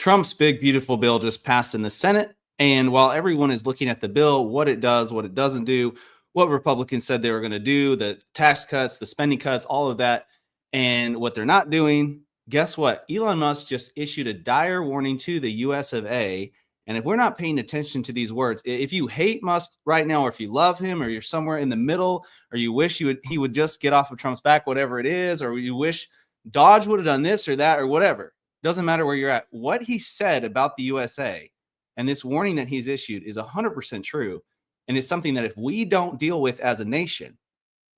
Trump's big, beautiful bill just passed in the Senate. And while everyone is looking at the bill, what it does, what it doesn't do, what Republicans said they were going to do, the tax cuts, the spending cuts, all of that, and what they're not doing, guess what? Elon Musk just issued a dire warning to the US of A. And if we're not paying attention to these words, if you hate Musk right now, or if you love him, or you're somewhere in the middle, or you wish he would just get off of Trump's back, whatever it is, or you wish Dodge would have done this or that or whatever, doesn't matter where you're at. What he said about the USA and this warning that he's issued is 100% true. And it's something that if we don't deal with as a nation,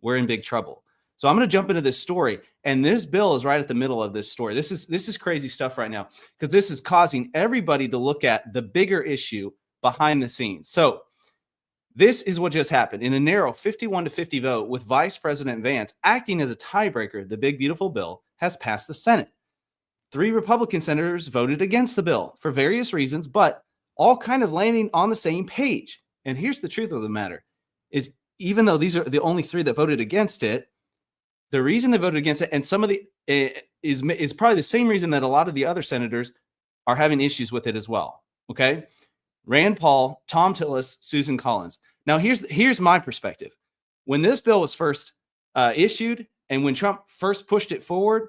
we're in big trouble. So I'm going to jump into this story, and this bill is right at the middle of this story. This is crazy stuff right now, because this is causing everybody to look at the bigger issue behind the scenes. So this is what just happened. In a narrow 51-50 vote with Vice President Vance acting as a tiebreaker, the big, beautiful bill has passed the Senate. 3 Republican senators voted against the bill for various reasons, but all kind of landing on the same page. And here's the truth of the matter is, even though these are the only 3 that voted against it, the reason they voted against it, and some of the is probably the same reason that a lot of the other senators are having issues with it as well. Okay. Rand Paul, Tom Tillis, Susan Collins. Now here's my perspective. When this bill was first issued, and when Trump first pushed it forward,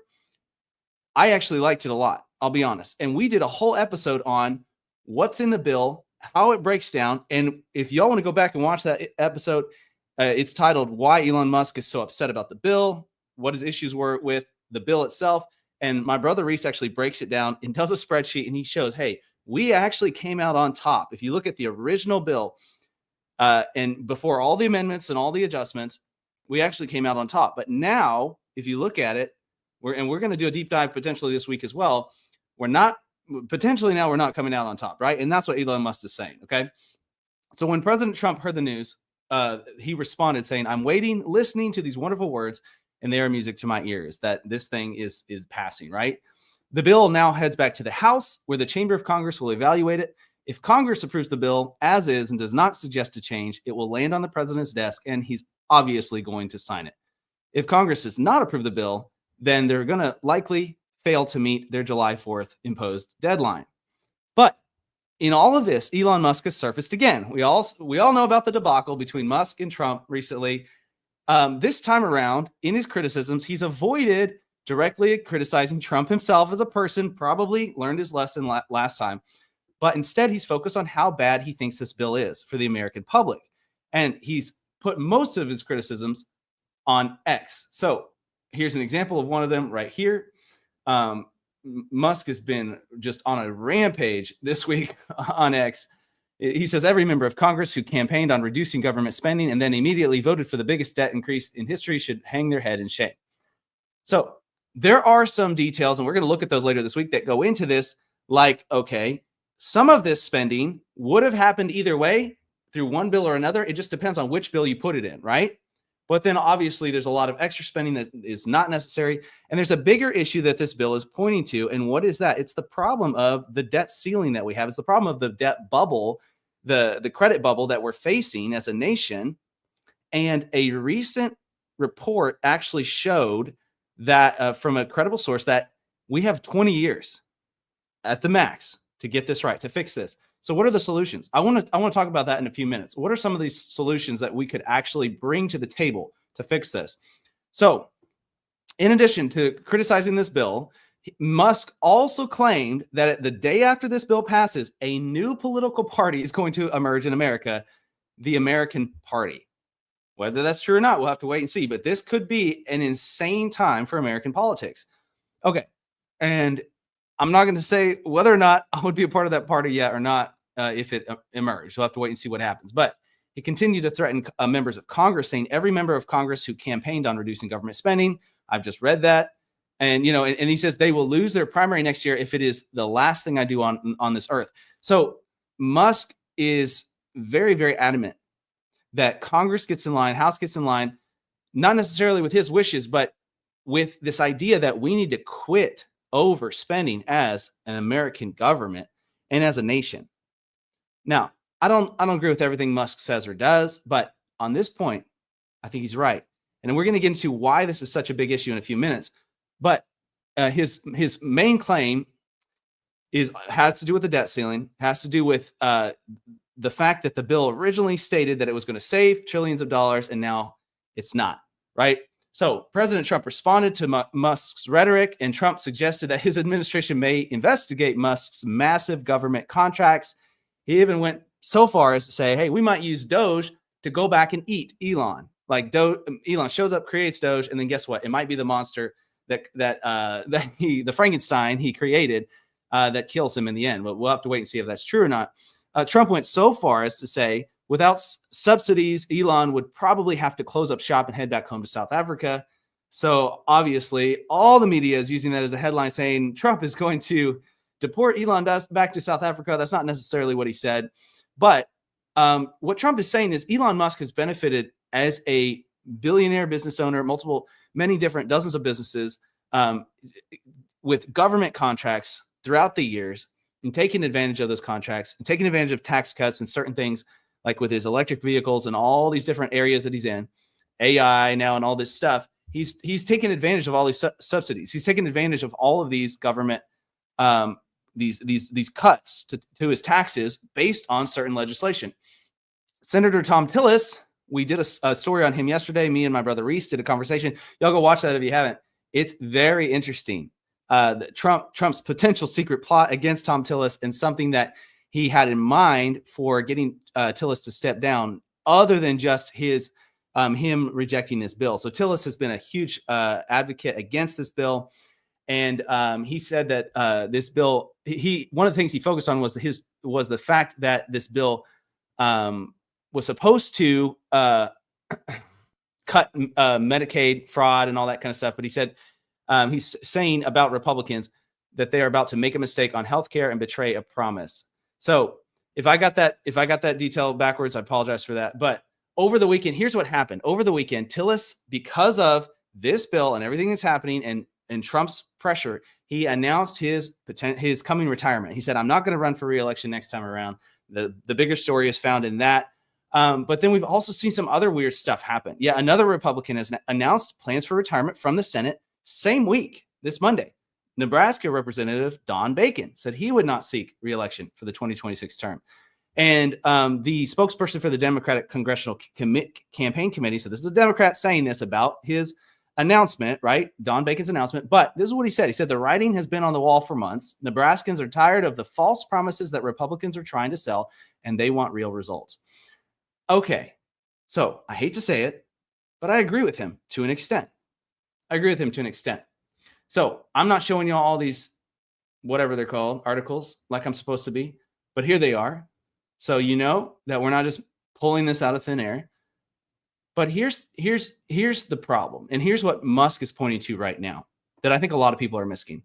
I actually liked it a lot. I'll be honest. And we did a whole episode on what's in the bill, how it breaks down. And if y'all want to go back and watch that episode, it's titled "Why Elon Musk is So Upset About the Bill," what his issues were with the bill itself. And my brother Reese actually breaks it down and does a spreadsheet, and he shows, hey, we actually came out on top. If you look at the original bill, and before all the amendments and all the adjustments, we actually came out on top. But now, if you look at it, we're going to do a deep dive potentially this week as well. We're not coming out on top, right? And that's what Elon Musk is saying, okay? So when President Trump heard the news, he responded saying, "I'm waiting, listening to these wonderful words, and they are music to my ears," that this thing is passing, right? The bill now heads back to the House, where the Chamber of Congress will evaluate it. If Congress approves the bill as is and does not suggest a change, it will land on the president's desk, and he's obviously going to sign it. If Congress does not approve the bill, then they're going to likely fail to meet their July 4th imposed deadline. But in all of this, Elon Musk has surfaced again. We all know about the debacle between Musk and Trump recently. This time around, in his criticisms, he's avoided directly criticizing Trump himself as a person, probably learned his lesson last time. But instead, he's focused on how bad he thinks this bill is for the American public. And he's put most of his criticisms on X. So here's an example of one of them right here. Musk has been just on a rampage this week on X. He says every member of Congress who campaigned on reducing government spending and then immediately voted for the biggest debt increase in history should hang their head in shame. So there are some details, and we're going to look at those later this week, that go into this. Like, okay, some of this spending would have happened either way through one bill or another. It just depends on which bill you put it in, right? But then obviously there's a lot of extra spending that is not necessary. And there's a bigger issue that this bill is pointing to. And what is that? It's the problem of the debt ceiling that we have. It's the problem of the debt bubble, the credit bubble that we're facing as a nation. And a recent report actually showed that from a credible source that we have 20 years at the max to get this right, to fix this. So what are the solutions? I want to talk about that in a few minutes. What are some of these solutions that we could actually bring to the table to fix this? So in addition to criticizing this bill, Musk also claimed that the day after this bill passes, a new political party is going to emerge in America, the American Party. Whether that's true or not, we'll have to wait and see. But this could be an insane time for American politics. Okay. And I'm not going to say whether or not I would be a part of that party yet or not if it emerged. We'll have to wait and see what happens. But he continued to threaten members of Congress, saying every member of Congress who campaigned on reducing government spending. I've just read that. And, and he says they will lose their primary next year if it is the last thing I do on this earth. So Musk is very, very adamant that Congress gets in line, House gets in line, not necessarily with his wishes, but with this idea that we need to quit overspending as an American government and as a nation. Now, I don't agree with everything Musk says or does, but on this point, I think he's right. And we're going to get into why this is such a big issue in a few minutes. But his main claim has to do with the debt ceiling, has to do with the fact that the bill originally stated that it was going to save trillions of dollars, and now it's not, right? So President Trump responded to Musk's rhetoric, and Trump suggested that his administration may investigate Musk's massive government contracts. He even went so far as to say, hey, we might use Doge to go back and eat Elon. Like Elon shows up, creates Doge, and then guess what? It might be the monster that the Frankenstein he created that kills him in the end. But we'll have to wait and see if that's true or not. Trump went so far as to say, without subsidies, Elon would probably have to close up shop and head back home to South Africa. So obviously, all the media is using that as a headline saying Trump is going to deport Elon back to South Africa. That's not necessarily what he said. But what Trump is saying is Elon Musk has benefited as a billionaire business owner, many different dozens of businesses with government contracts throughout the years, and taking advantage of those contracts and taking advantage of tax cuts and certain things like with his electric vehicles and all these different areas that he's in, AI now and all this stuff. He's taken advantage of all these subsidies. He's taken advantage of all of these government these cuts to his taxes based on certain legislation. Senator Tom Tillis, we did a story on him yesterday. Me and my brother Reese did a conversation. Y'all go watch that if you haven't. It's very interesting. Trump's potential secret plot against Tom Tillis and something that he had in mind for getting Tillis to step down, other than just him rejecting this bill. So Tillis has been a huge advocate against this bill, and he said that this bill, one of the things he focused on was the fact that this bill was supposed to cut Medicaid fraud and all that kind of stuff. But he said he's saying about Republicans that they are about to make a mistake on healthcare and betray a promise. So if I got that detail backwards, I apologize for that. But over the weekend, here's what happened. Over the weekend, Tillis, because of this bill and everything that's happening and Trump's pressure, he announced his coming retirement. He said, I'm not going to run for re-election next time around. The bigger story is found in that. But then we've also seen some other weird stuff happen. Yeah, another Republican has announced plans for retirement from the Senate same week, this Monday. Nebraska Representative Don Bacon said he would not seek re-election for the 2026 term. And the spokesperson for the Democratic Congressional Campaign Committee, so this is a Democrat saying this about his announcement, right? Don Bacon's announcement. But this is what he said. He said, the writing has been on the wall for months. Nebraskans are tired of the false promises that Republicans are trying to sell, and they want real results. Okay, so I hate to say it, but I agree with him to an extent. So I'm not showing you all these, whatever they're called, articles like I'm supposed to be, but here they are. So you know that we're not just pulling this out of thin air. But here's the problem, and here's what Musk is pointing to right now that I think a lot of people are missing.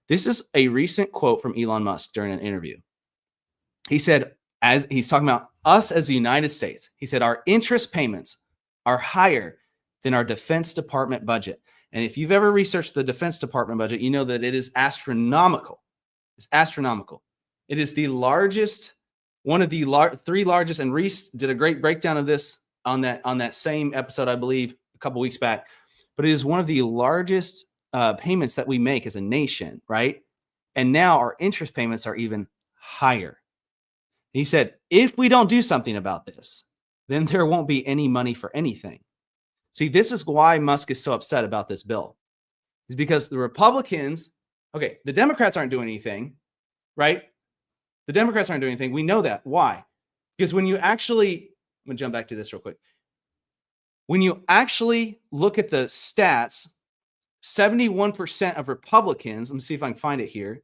This is a recent quote from Elon Musk during an interview. He said, as he's talking about us as the United States, he said, our interest payments are higher than our Defense Department budget. And if you've ever researched the Defense Department budget, you know that it is astronomical. It's astronomical. It is the largest, one of the three largest, and Reese did a great breakdown of this on that same episode, I believe, a couple weeks back. But it is one of the largest payments that we make as a nation, right? And now our interest payments are even higher. He said, if we don't do something about this, then there won't be any money for anything. See, this is why Musk is so upset about this bill. Is because the Republicans, okay, the Democrats aren't doing anything, right? The Democrats aren't doing anything. We know that. Why? Because when you actually, I'm going to jump back to this real quick. When you actually look at the stats, 71% of Republicans, let me see if I can find it here,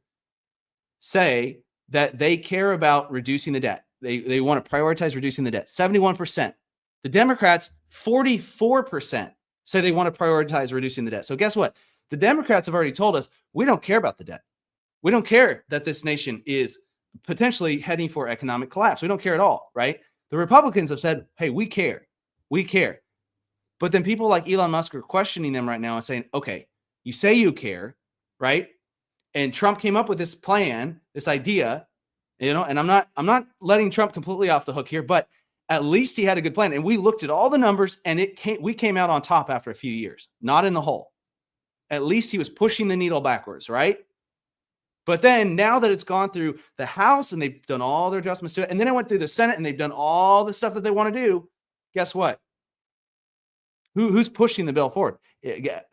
say that they care about reducing the debt. They want to prioritize reducing the debt. 71%. The Democrats, 44%, say they want to prioritize reducing the debt. So guess what? The Democrats have already told us we don't care about the debt. We don't care that this nation is potentially heading for economic collapse. We don't care at all, right? The Republicans have said, hey, we care. We care. But then people like Elon Musk are questioning them right now and saying, okay, you say you care, right? And Trump came up with this plan, this idea, and I'm not letting Trump completely off the hook here, but at least he had a good plan. And we looked at all the numbers, and we came out on top after a few years, not in the hole. At least he was pushing the needle backwards, right? But then now that it's gone through the House and they've done all their adjustments to it, and then it went through the Senate and they've done all the stuff that they want to do, guess what? Who's pushing the bill forward?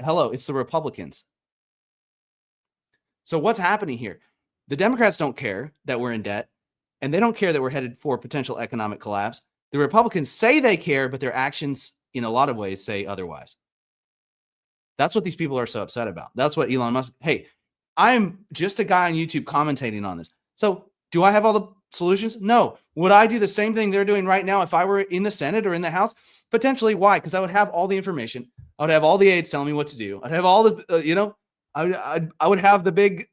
Hello, it's the Republicans. So what's happening here? The Democrats don't care that we're in debt, and they don't care that we're headed for potential economic collapse. The Republicans say they care, but their actions in a lot of ways say otherwise. That's what these people are so upset about. That's what Elon Musk, hey, I'm just a guy on YouTube commentating on this. So do I have all the solutions? No. Would I do the same thing they're doing right now if I were in the Senate or in the House? Potentially. Why? Because I would have all the information. I would have all the aides telling me what to do. I'd have all the, I would have the big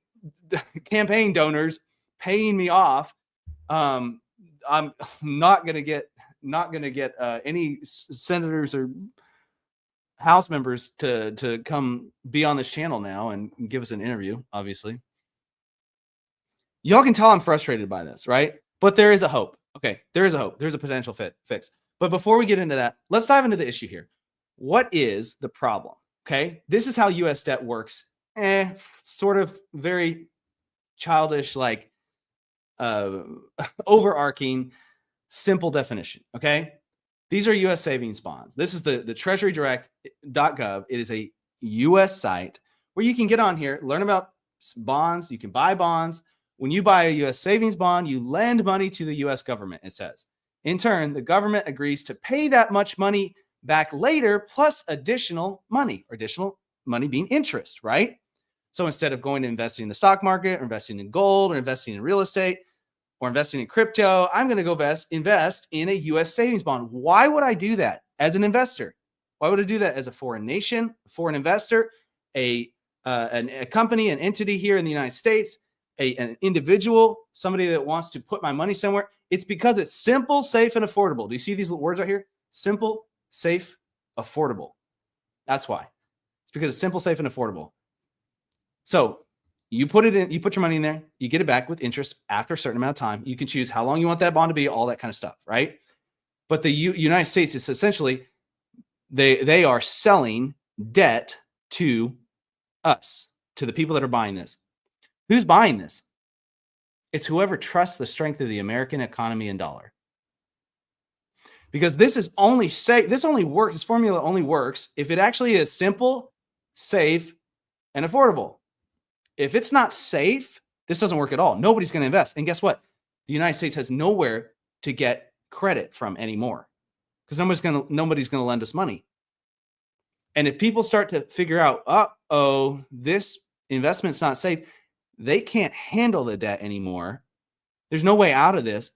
campaign donors paying me off. I'm not going to get any senators or House members to come be on this channel now and give us an interview. Obviously, y'all can tell I'm frustrated by this, right? But there is a hope. Okay, there is a hope. There's a potential fix. But before we get into that, let's dive into the issue here. What is the problem? Okay, this is how U.S. debt works. Sort of very childish, like overarching, simple definition. Okay. These are U.S. savings bonds. This is the treasurydirect.gov. It is a U.S. site where you can get on here, learn about bonds. You can buy bonds. When you buy a U.S. savings bond, you lend money to the U.S. government, it says. In turn, the government agrees to pay that much money back later, plus additional money being interest, right? So instead of going to investing in the stock market or investing in gold or investing in real estate, or investing in crypto, I'm going to go invest in a U.S. savings bond. Why would I do that as an investor? Why would I do that as a foreign nation, foreign investor, a company, an entity here in the United States, an individual, somebody that wants to put my money somewhere? It's because it's simple, safe, and affordable. Do you see these words right here? Simple, safe, affordable. That's why. It's because it's simple, safe, and affordable. So you put it in, you put your money in there, you get it back with interest after a certain amount of time. You can choose how long you want that bond to be, all that kind of stuff, right? But the United States is essentially, they are selling debt to us, to the people that are buying this. Who's buying this? It's whoever trusts the strength of the American economy and dollar. Because this is only safe, this formula only works if it actually is simple, safe, and affordable. If it's not safe, this doesn't work at all. Nobody's going to invest. And guess what? The United States has nowhere to get credit from anymore because nobody's going to lend us money. And if people start to figure out, this investment's not safe, they can't handle the debt anymore. There's no way out of this.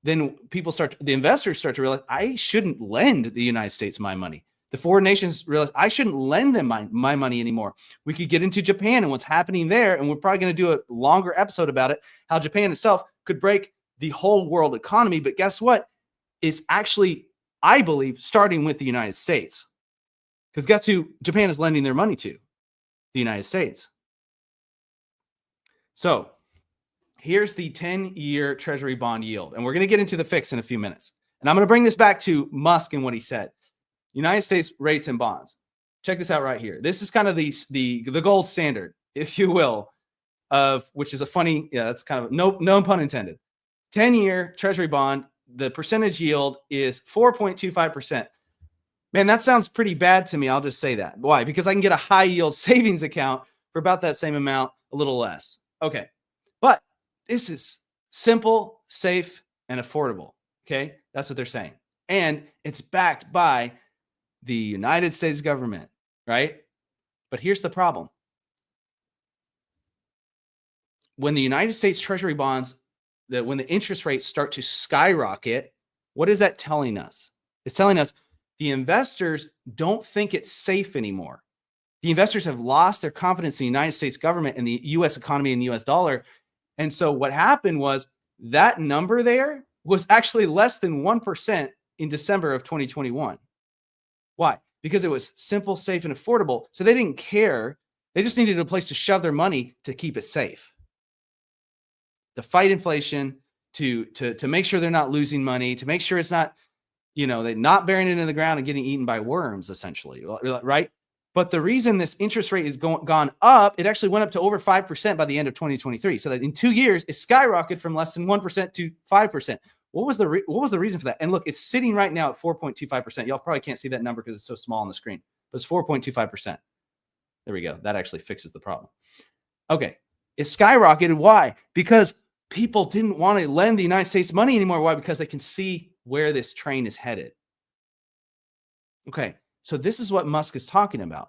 Then the investors start to realize, I shouldn't lend the United States my money. The foreign nations realize I shouldn't lend them my money anymore. We could get into Japan and what's happening there. And we're probably going to do a longer episode about it, how Japan itself could break the whole world economy. But guess what? It's actually, I believe, starting with the United States. Because guess who Japan is lending their money to? The United States. So here's the 10-year treasury bond yield. And we're going to get into the fix in a few minutes. And I'm going to bring this back to Musk and what he said. United States rates and bonds. Check this out right here. This is kind of the gold standard, if you will, of which is a funny, that's kind of no pun intended. 10-year treasury bond, the percentage yield is 4.25%. Man, that sounds pretty bad to me. I'll just say that. Why? Because I can get a high yield savings account for about that same amount, a little less. Okay. But this is simple, safe, and affordable. Okay. That's what they're saying. And it's backed by the United States government, right? But here's the problem. When the United States Treasury bonds, when the interest rates start to skyrocket, what is that telling us? It's telling us the investors don't think it's safe anymore. The investors have lost their confidence in the United States government and the U.S. economy and the U.S. dollar. And so what happened was that number there was actually less than 1% in December of 2021. Why? Because it was simple, safe, and affordable. So they didn't care. They just needed a place to shove their money to keep it safe, to fight inflation, to make sure they're not losing money, to make sure it's not, they're not burying it in the ground and getting eaten by worms, essentially, right? But the reason this interest rate is gone up, it actually went up to over 5% by the end of 2023. So that in 2 years, it skyrocketed from less than 1% to 5%. What was the reason for that? And look, it's sitting right now at 4.25%. Y'all probably can't see that number because it's so small on the screen, but it's 4.25%. There we go. That actually fixes the problem. Okay. It skyrocketed. Why? Because people didn't want to lend the United States money anymore. Why? Because they can see where this train is headed. Okay. So this is what Musk is talking about.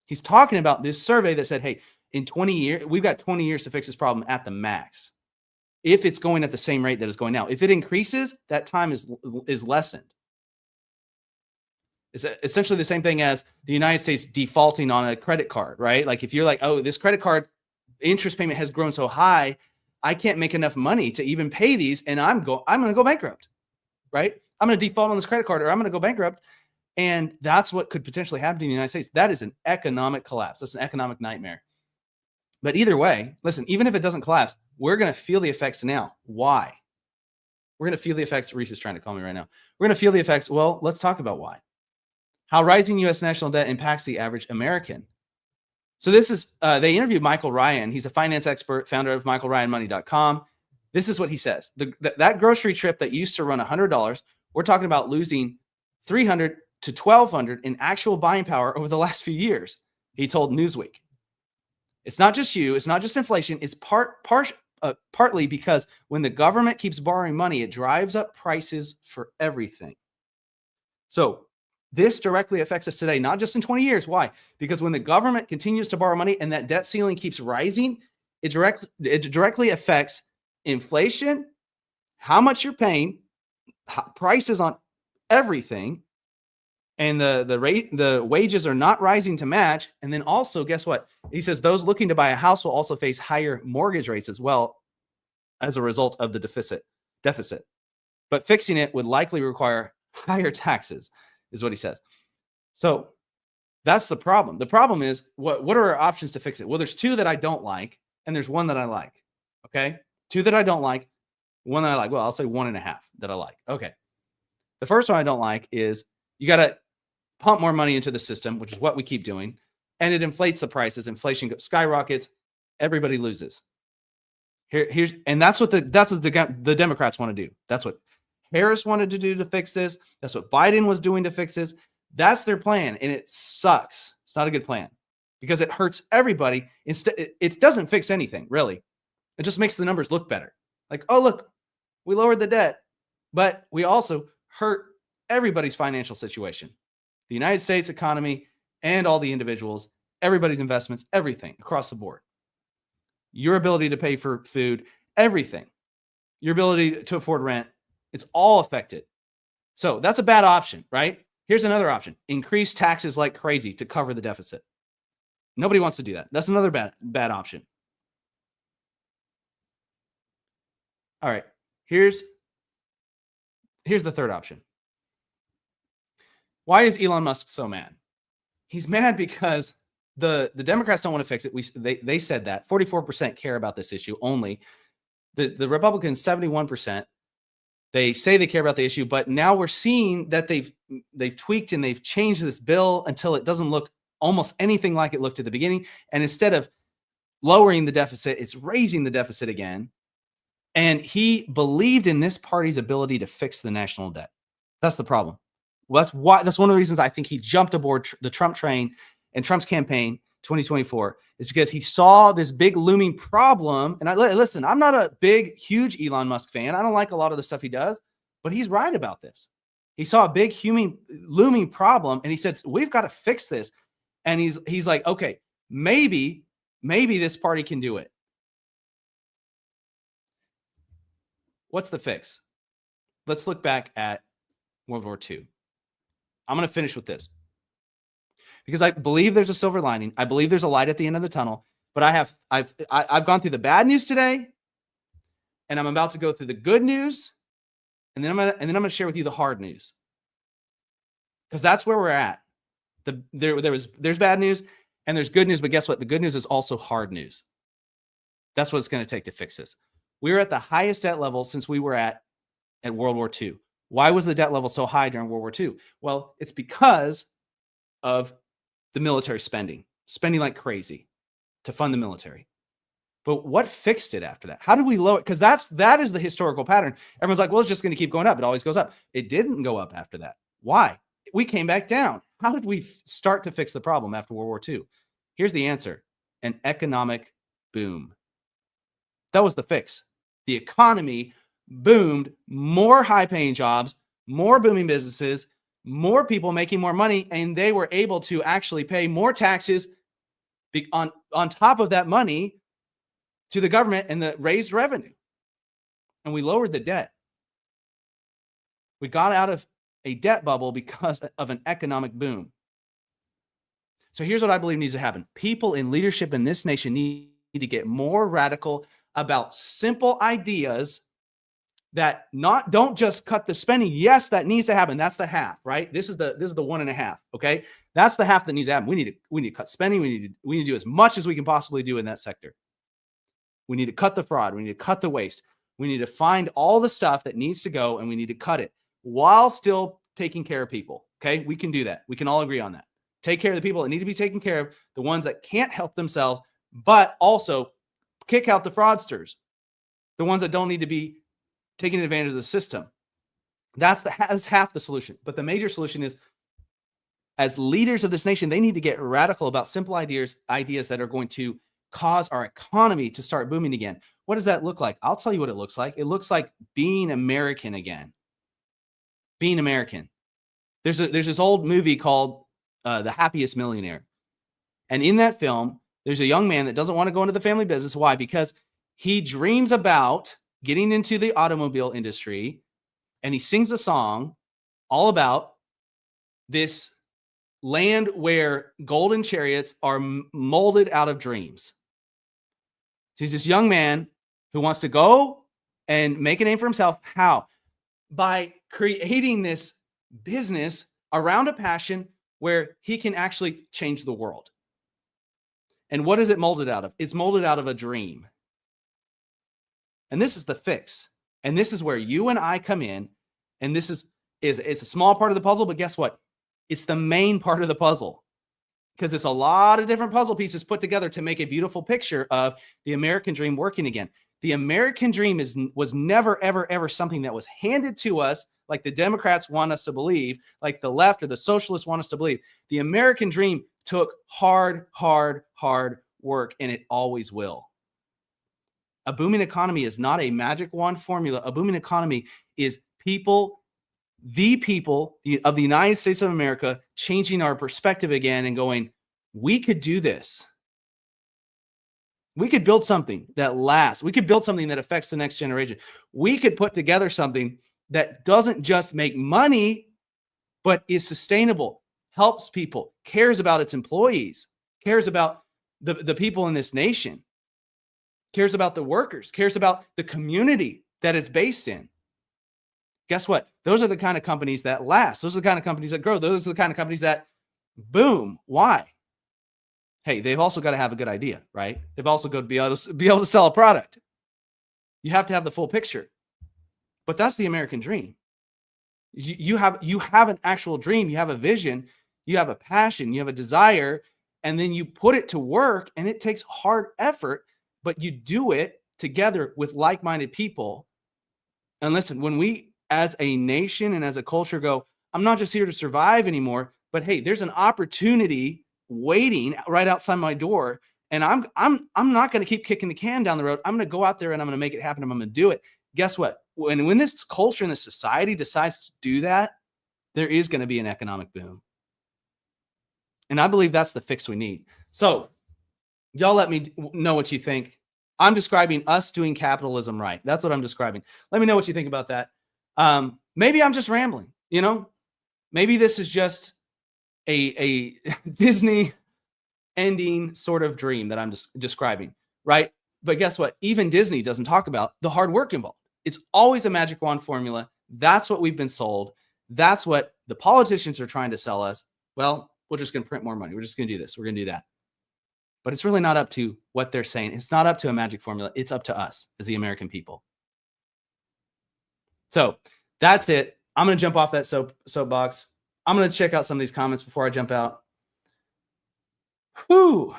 He's talking about this survey that said, hey, in 20 years, we've got 20 years to fix this problem at the max. If it's going at the same rate that it's going now. If it increases, that time is lessened. It's essentially the same thing as the United States defaulting on a credit card, right? Like if you're like, oh, this credit card interest payment has grown so high, I can't make enough money to even pay these, and I'm going to go bankrupt, right? I'm going to default on this credit card, or I'm going to go bankrupt. And that's what could potentially happen to the United States. That is an economic collapse. That's an economic nightmare. But either way, listen, even if it doesn't collapse, we're going to feel the effects now. Why? We're going to feel the effects. Reese is trying to call me right now. We're going to feel the effects. Well, let's talk about why. How rising U.S. national debt impacts the average American. So this is, they interviewed Michael Ryan. He's a finance expert, founder of MichaelRyanMoney.com. This is what he says. That grocery trip that used to run $100, we're talking about losing $300 to $1,200 in actual buying power over the last few years, he told Newsweek. It's not just you. It's not just inflation. It's partly because when the government keeps borrowing money, it drives up prices for everything. So this directly affects us today, not just in 20 years. Why? Because when the government continues to borrow money and that debt ceiling keeps rising, it directly affects inflation, how much you're paying, prices on everything, and the wages are not rising to match. And then also, guess what? He says those looking to buy a house will also face higher mortgage rates as well as a result of the deficit. But fixing it would likely require higher taxes, is what he says. So that's the problem. The problem is, what are our options to fix it? Well, there's two that I don't like, and there's one that I like. Okay? Two that I don't like, one that I like. Well, I'll say 1.5 that I like. Okay. The first one I don't like is you got to pump more money into the system, which is what we keep doing, and it inflates the prices. Inflation skyrockets. Everybody loses. That's what the Democrats want to do. That's what Harris wanted to do to fix this. That's what Biden was doing to fix this. That's their plan, and it sucks. It's not a good plan because it hurts everybody. Instead, it doesn't fix anything, really. It just makes the numbers look better. Like, oh, look, we lowered the debt, but we also hurt everybody's financial situation. The United States economy and all the individuals, everybody's investments, everything across the board. Your ability to pay for food, everything. Your ability to afford rent, it's all affected. So that's a bad option, right? Here's another option. Increase taxes like crazy to cover the deficit. Nobody wants to do that. That's another bad option. All right. Here's the third option. Why is Elon Musk so mad? He's mad because the Democrats don't want to fix it. They said that 44% care about this issue only. The Republicans, 71%. They say they care about the issue, but now we're seeing that they've tweaked and they've changed this bill until it doesn't look almost anything like it looked at the beginning. And instead of lowering the deficit, it's raising the deficit again. And he believed in this party's ability to fix the national debt. That's the problem. Well, that's one of the reasons I think he jumped aboard the Trump train and Trump's campaign 2024 is because he saw this big looming problem. And listen, I'm not a big, huge Elon Musk fan. I don't like a lot of the stuff he does, but he's right about this. He saw a big looming problem and he said, we've got to fix this. And he's like, okay, maybe this party can do it. What's the fix? Let's look back at World War II. I'm going to finish with this because I believe there's a silver lining. I believe there's a light at the end of the tunnel, but I've gone through the bad news today and I'm about to go through the good news. And then I'm going to share with you the hard news because that's where we're at. There's bad news and there's good news, but guess what? The good news is also hard news. That's what it's going to take to fix this. We were at the highest debt level since we were at World War II. Why was the debt level so high during World War II? Well, it's because of the military spending like crazy to fund the military. But what fixed it after that? How did we lower it? Because that is the historical pattern. Everyone's like, well, it's just going to keep going up. It always goes up. It didn't go up after that. Why? We came back down. How did we start to fix the problem after World War II? Here's the answer: an economic boom. That was the fix. The economy boomed, more high-paying jobs, more booming businesses, more people making more money, and they were able to actually pay more taxes on top of that money to the government, and the raised revenue. And we lowered the debt. We got out of a debt bubble because of an economic boom. So here's what I believe needs to happen. People in leadership in this nation need to get more radical about simple ideas that don't just cut the spending. Yes, that needs to happen. That's the half, right? This is the 1.5. Okay. That's the half that needs to happen. We need to cut spending. We need to do as much as we can possibly do in that sector. We need to cut the fraud. We need to cut the waste. We need to find all the stuff that needs to go, and we need to cut it while still taking care of people. Okay. We can do that. We can all agree on that. Take care of the people that need to be taken care of, the ones that can't help themselves, but also kick out the fraudsters, the ones that don't need to be taking advantage of the system. That's half the solution. But the major solution is, as leaders of this nation, they need to get radical about simple ideas that are going to cause our economy to start booming again. What does that look like? I'll tell you what it looks like. It looks like being American again. Being American. There's this old movie called The Happiest Millionaire. And in that film, there's a young man that doesn't want to go into the family business. Why? Because he dreams about getting into the automobile industry, and he sings a song all about this land where golden chariots are molded out of dreams. So he's this young man who wants to go and make a name for himself. How? By creating this business around a passion where he can actually change the world. And what is it molded out of? It's molded out of a dream. And this is the fix. And this is where you and I come in. And this is it's a small part of the puzzle, but guess what? It's the main part of the puzzle, because it's a lot of different puzzle pieces put together to make a beautiful picture of the American dream working again. The American dream was never, ever, ever something that was handed to us like the Democrats want us to believe, like the left or the socialists want us to believe. The American dream took hard work, and it always will. A booming economy is not a magic wand formula. A booming economy is the people of the United States of America changing our perspective again and going, we could do this. We could build something that lasts. We could build something that affects the next generation. We could put together something that doesn't just make money, but is sustainable, helps people, cares about its employees, cares about the people in this nation, cares about the workers, cares about the community that it's based in. Guess what? Those are the kind of companies that last. Those are the kind of companies that grow. Those are the kind of companies that boom. Why? Hey, they've also got to have a good idea, right? They've also got to be able to sell a product. You have to have the full picture. But that's the American dream. You have an actual dream. You have a vision. You have a passion. You have a desire. And then you put it to work, and it takes hard effort, but you do it together with like-minded people. And listen, when we as a nation and as a culture go, I'm not just here to survive anymore, but hey, there's an opportunity waiting right outside my door, and I'm not going to keep kicking the can down the road. I'm going to go out there and I'm going to make it happen. I'm going to do it. Guess what? When this culture and this society decides to do that, there is going to be an economic boom. And I believe that's the fix we need. So y'all let me know what you think. I'm describing us doing capitalism right. That's what I'm describing. Let me know what you think about that. Maybe I'm just rambling, maybe this is just a Disney ending sort of dream that I'm just describing, right? But guess what? Even Disney doesn't talk about the hard work involved. It's always a magic wand formula. That's what we've been sold. That's what the politicians are trying to sell us. Well, we're just going to print more money. We're just going to do this. We're going to do that. But it's really not up to what they're saying. It's not up to a magic formula. It's up to us as the American people. So that's it. I'm going to jump off that soapbox. I'm going to check out some of these comments before I jump out. Whew.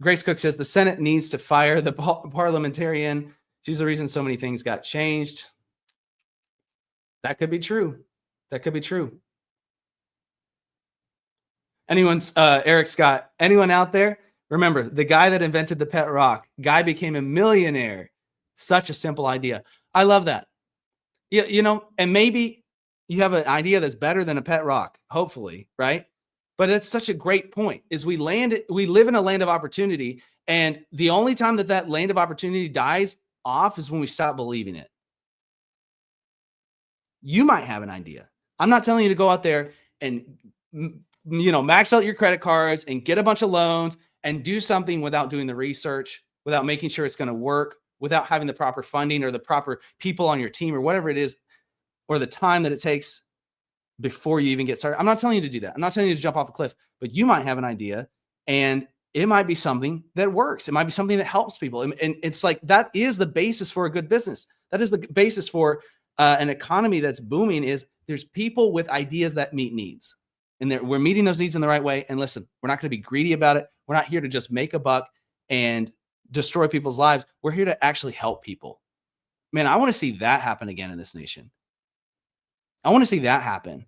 Grace Cook says the Senate needs to fire the parliamentarian. She's the reason so many things got changed. That could be true. That could be true. Eric Scott, anyone out there? Remember, the guy that invented the pet rock, guy became a millionaire. Such a simple idea. I love that. Yeah, and maybe you have an idea that's better than a pet rock, hopefully, right? But that's such a great point. Is we live in a land of opportunity, and the only time that land of opportunity dies off is when we stop believing it. You might have an idea. I'm not telling you to go out there and max out your credit cards and get a bunch of loans and do something without doing the research, without making sure it's going to work, without having the proper funding or the proper people on your team or whatever it is, or the time that it takes before you even get started. I'm not telling you to do that. I'm not telling you to jump off a cliff, but you might have an idea and it might be something that works. It might be something that helps people. And it's like, that is the basis for a good business. That is the basis for an economy that's booming, is there's people with ideas that meet needs. And we're meeting those needs in the right way. And listen, we're not going to be greedy about it. We're not here to just make a buck and destroy people's lives. We're here to actually help people. Man, I want to see that happen again in this nation. I want to see that happen.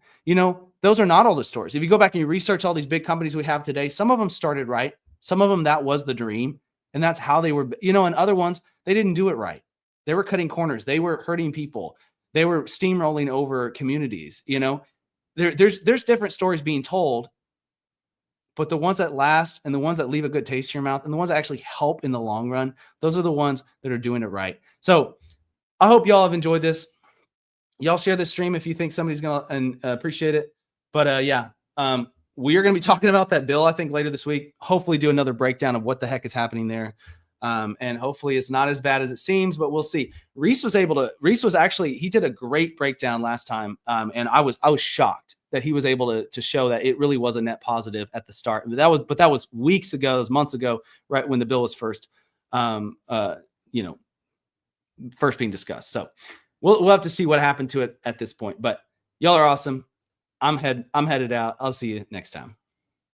Those are not all the stories. If you go back and you research all these big companies we have today, some of them started right. Some of them, that was the dream. And that's how they were, and other ones, they didn't do it right. They were cutting corners. They were hurting people. They were steamrolling over communities. There's different stories being told, but the ones that last and the ones that leave a good taste in your mouth and the ones that actually help in the long run, those are the ones that are doing it right. So I hope y'all have enjoyed this. Y'all share this stream if you think somebody's going to appreciate it. But we are going to be talking about that bill, I think, later this week. Hopefully do another breakdown of what the heck is happening there. And hopefully it's not as bad as it seems, but we'll see. Reese was he did a great breakdown last time. And I was shocked that he was able to show that it really was a net positive at the start. That was weeks ago, it was months ago, right when the bill was first being discussed. So we'll have to see what happened to it at this point, but y'all are awesome. I'm headed out. I'll see you next time.